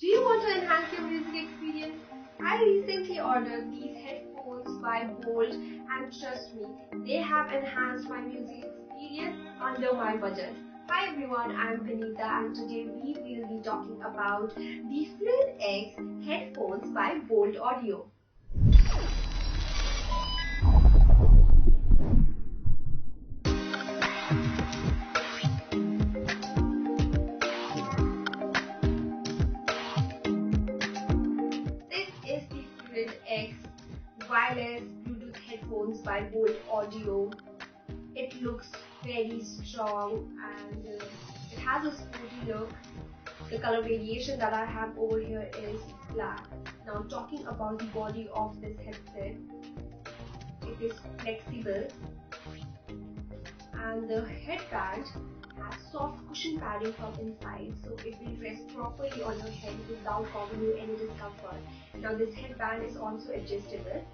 Do you want to enhance your music experience? I recently ordered these headphones by Boult and trust me, they have enhanced my music experience under my budget. Hi everyone, I'm Vinita and today we will be talking about the FluidX headphones by Boult Audio. FluidX wireless Bluetooth headphones by Boult Audio. It looks very strong and it has a sporty look. The color variation that I have over here is black. Now talking about the body of this headset, it is flexible and the headband has soft cushion padding from inside, so it will rest properly on your head without causing you any discomfort. Now this headband is also adjustable.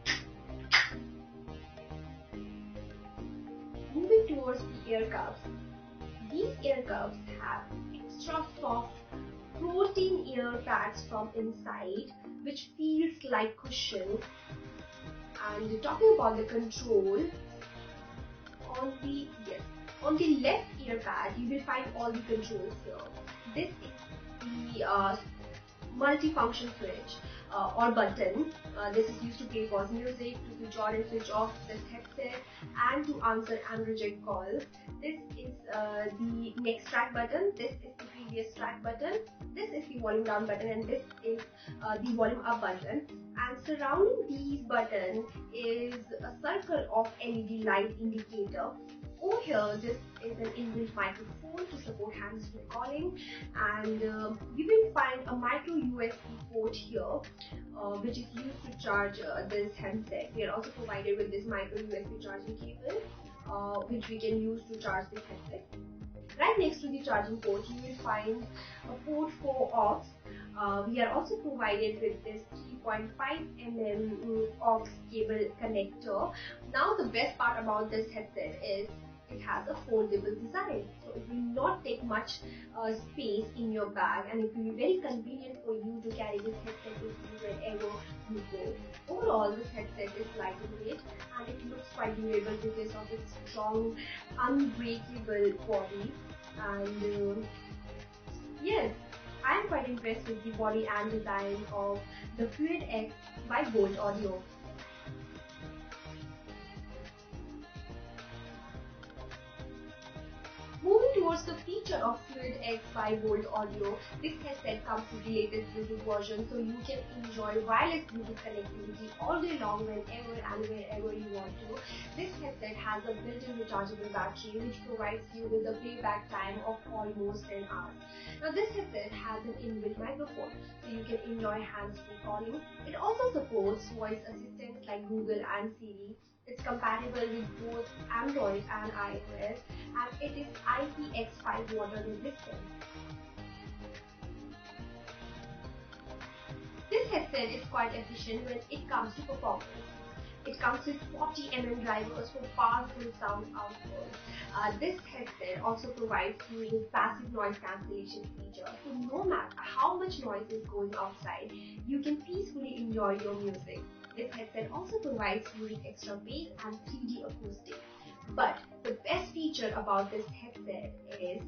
Moving towards the ear cuffs. These ear cuffs have extra soft protein ear pads from inside which feels like cushion. And talking about the control, on the left ear pad you will find all the controls here. This is the multi-function switch or button. This is used to play pause music, to switch on and switch off this headset, and to answer and reject calls. This is the next track button, this is the previous track button, this is the volume down button, and this is the volume up button. And surrounding these buttons is a circle of LED light indicator. Over here, this is an inbuilt microphone to support hands-free calling, and you will find a micro USB port here, which is used to charge this handset. We are also provided with this micro USB charging cable, which we can use to charge this headset. Right next to the charging port, you will find a port for aux. We are also provided with this 3.5 mm aux cable connector. Now the best part about this headset is it has a foldable design, so it will not take much space in your bag, and it will be very convenient for you to carry this headset with you wherever you go. Overall, this headset is lightweight and it looks quite durable because of its strong, unbreakable body. And yes, I am quite impressed with the body and design of the FluidX by Boult Audio. Moving towards the feature of FluidX by Boult Audio, this headset comes with the latest Bluetooth version, so you can enjoy wireless Bluetooth connectivity all day long whenever and wherever you want to. This headset has a built-in rechargeable battery which provides you with a playback time of almost 10 hours. Now this headset has an inbuilt microphone, so you can enjoy hands-free calling. It also supports voice assistants like Google and Siri. It's compatible with both Android and iOS, and it is IPX5 water resistant. This headset is quite efficient when it comes to performance. It comes with 40 mm drivers for powerful sound output. This headset also provides you with passive noise cancellation feature, so no matter how much noise is going outside, you can peacefully enjoy your music. This headset also provides you with extra bass and 3D acoustics. But the best feature about this headset is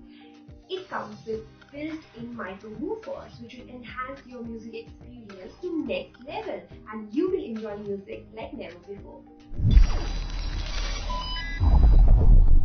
it comes with built-in micro woofers, which will enhance your music experience to next level, and you will enjoy music like never before.